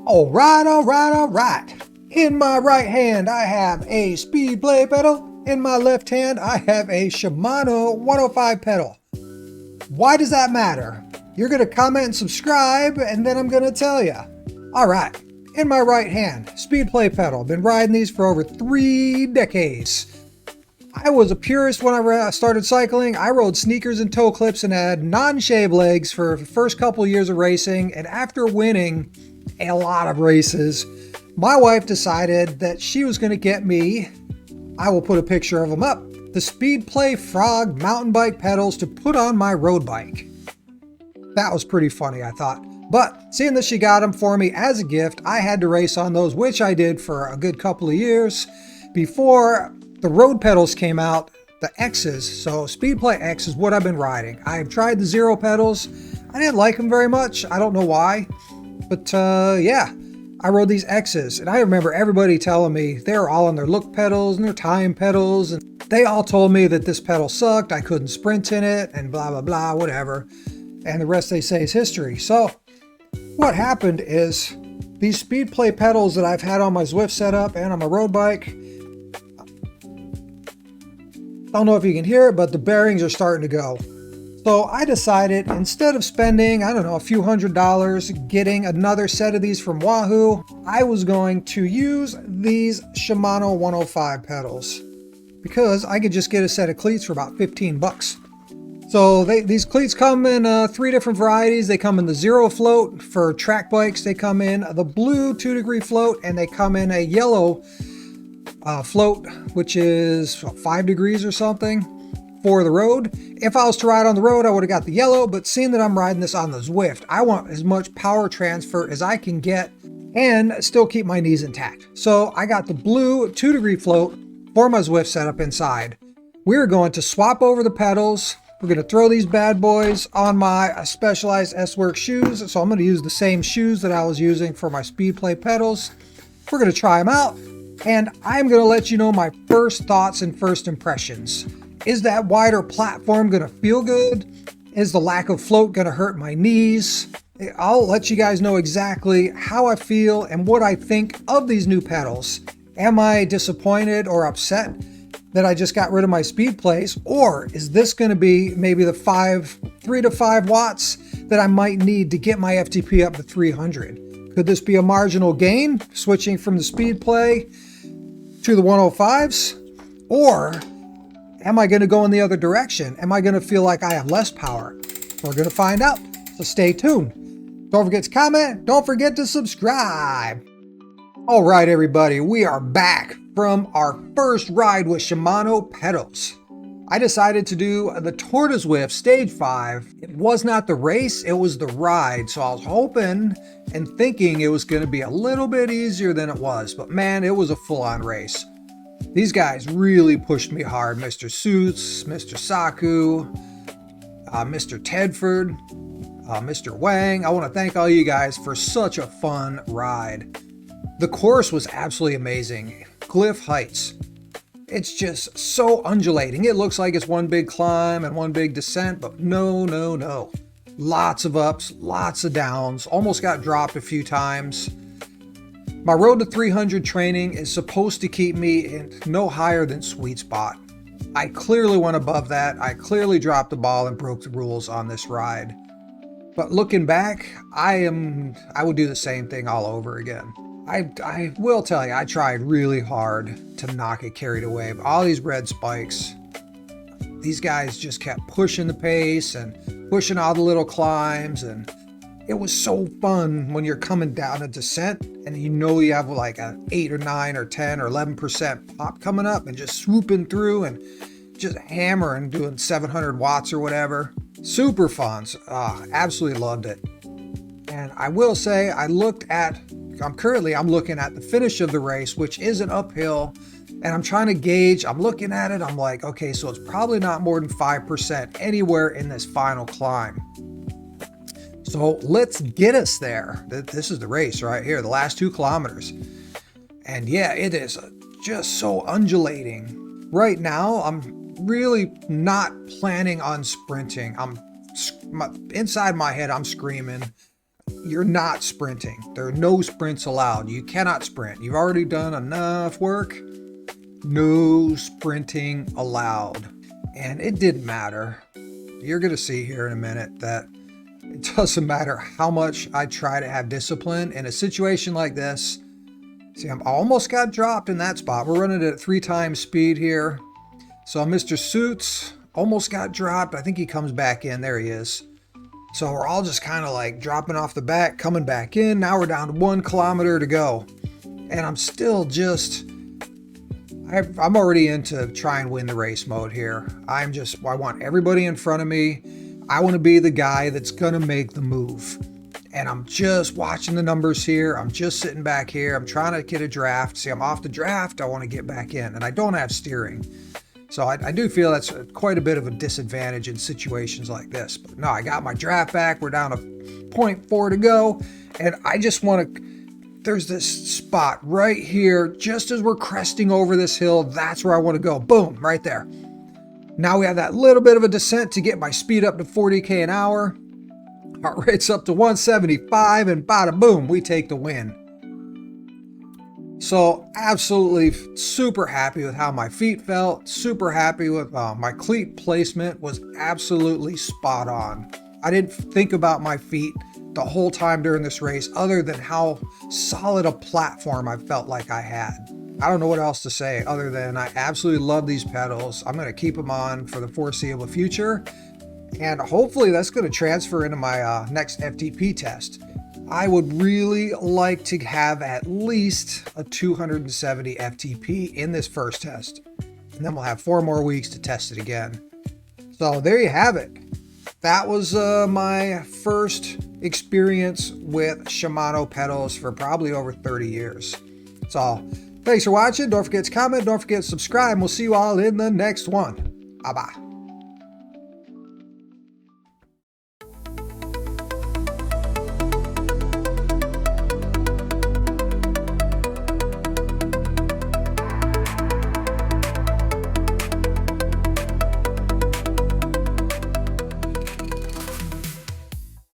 All right, all right, all right. In my right hand, I have a Speedplay pedal. In my left hand, I have a Shimano 105 pedal. Why does that matter? You're going to comment and subscribe, and then I'm going to tell you. All right. In my right hand, Speedplay pedal. Been riding these for over 3 decades. I was a purist when I started cycling. I rode sneakers and toe clips and had non-shave legs for the first couple years of racing. And after winning a lot of races, my wife decided that she was going to get me, I will put a picture of them up, the Speedplay Frog mountain bike pedals to put on my road bike. That was pretty funny, I thought. But seeing that she got them for me as a gift, I had to race on those, which I did for a good couple of years before the road pedals came out, the X's. So Speedplay X is what I've been riding. I've tried the Zero pedals. I didn't like them very much. I don't know why. But yeah, I rode these X's. And I remember everybody telling me they were all on their look pedals and their time pedals. And they all told me that this pedal sucked. I couldn't sprint in it and blah, blah, blah, whatever. And the rest they say is history. So what happened is these Speedplay pedals that I've had on my Zwift setup and on my road bike, I don't know if you can hear it, but the bearings are starting to go. So I decided instead of spending, I don't know, a few $100s getting another set of these from Wahoo, I was going to use these Shimano 105 pedals because I could just get a set of cleats for about 15 bucks. So these cleats come in 3 different varieties. They come in the Zero float for track bikes. They come in the blue 2-degree float, and they come in a yellow float, which is 5 degrees or something for the road. If I was to ride on the road, I would have got the yellow, but seeing that I'm riding this on the Zwift, I want as much power transfer as I can get and still keep my knees intact. So I got the blue 2-degree float for my Zwift setup inside. We're going to swap over the pedals. We're going to throw these bad boys on my Specialized S-Works shoes. So I'm going to use the same shoes that I was using for my Speedplay pedals. We're going to try them out. And I'm going to let you know my first thoughts and first impressions. Is that wider platform going to feel good? Is the lack of float going to hurt my knees? I'll let you guys know exactly how I feel and what I think of these new pedals. Am I disappointed or upset that I just got rid of my Speedplays? Or is this going to be maybe the 3 to 5 watts that I might need to get my FTP up to 300? Could this be a marginal gain, switching from the Speedplay to the 105s? Or am I going to go in the other direction? Am I going to feel like I have less power? We're going to find out, so stay tuned. Don't forget to comment. Don't forget to subscribe. All right, everybody, we are back from our first ride with Shimano pedals. I decided to do the Tour de Zwift Stage 5. It was not the race, it was the ride. So I was hoping and thinking it was going to be a little bit easier than it was. But man, it was a full-on race. These guys really pushed me hard. Mr. Suits, Mr. Saku, Mr. Tedford, Mr. Wang. I want to thank all you guys for such a fun ride. The course was absolutely amazing. Cliff heights. It's just so undulating. It looks like it's one big climb and one big descent, but no, no, no. Lots of ups, lots of downs, almost got dropped a few times. My road to 300 training is supposed to keep me in no higher than sweet spot. I clearly went above that. I clearly dropped the ball and broke the rules on this ride. But looking back, I would do the same thing all over again. I will tell you, I tried really hard to not get carried away. But all these red spikes, these guys just kept pushing the pace and pushing all the little climbs. And it was so fun when you're coming down a descent and you know you have like an 8 or 9 or 10 or 11% pop coming up and just swooping through and just hammering, doing 700 watts or whatever. Super fun. Absolutely loved it. And I will say, I'm looking at the finish of the race, which is an uphill, and I'm trying to gauge, I'm looking at it, I'm like, okay, so it's probably not more than 5% anywhere in this final climb. So let's get us there. This is the race right here, the last 2 kilometers. And yeah, it is just so undulating. Right now, I'm really not planning on sprinting. Inside my head, I'm screaming. you're not sprinting. There are no sprints allowed. You cannot sprint. You've already done enough work. No sprinting allowed. And it didn't matter. You're going to see here in a minute that it doesn't matter how much I try to have discipline in a situation like this. See, I almost got dropped in that spot. We're running it at 3 times speed here. So Mr. Suits almost got dropped. I think he comes back in. There he is. So we're all just kind of like dropping off the back, coming back in. Now we're down to 1 kilometer to go. And I'm still just, I'm already into try and win the race mode here. I want everybody in front of me. I want to be the guy that's going to make the move. And I'm just watching the numbers here. I'm just sitting back here. I'm trying to get a draft. See, I'm off the draft. I want to get back in. And I don't have steering. So I do feel that's quite a bit of a disadvantage in situations like this. But no, I got my draft back. We're down to 0.4 to go. And I just want to, there's this spot right here, just as we're cresting over this hill. That's where I want to go. Boom, right there. Now we have that little bit of a descent to get my speed up to 40K an hour. Heart rate's up to 175 and bada boom, we take the win. So absolutely super happy with how my feet felt, super happy with my cleat placement was absolutely spot on. I didn't think about my feet the whole time during this race other than how solid a platform I felt like I had. I don't know what else to say other than I absolutely love these pedals. I'm going to keep them on for the foreseeable future. And hopefully that's going to transfer into my next FTP test. I would really like to have at least a 270 FTP in this first test. And then we'll have 4 more weeks to test it again. So there you have it. That was my first experience with Shimano pedals for probably over 30 years. So thanks for watching. Don't forget to comment. Don't forget to subscribe. We'll see you all in the next one. Bye-bye.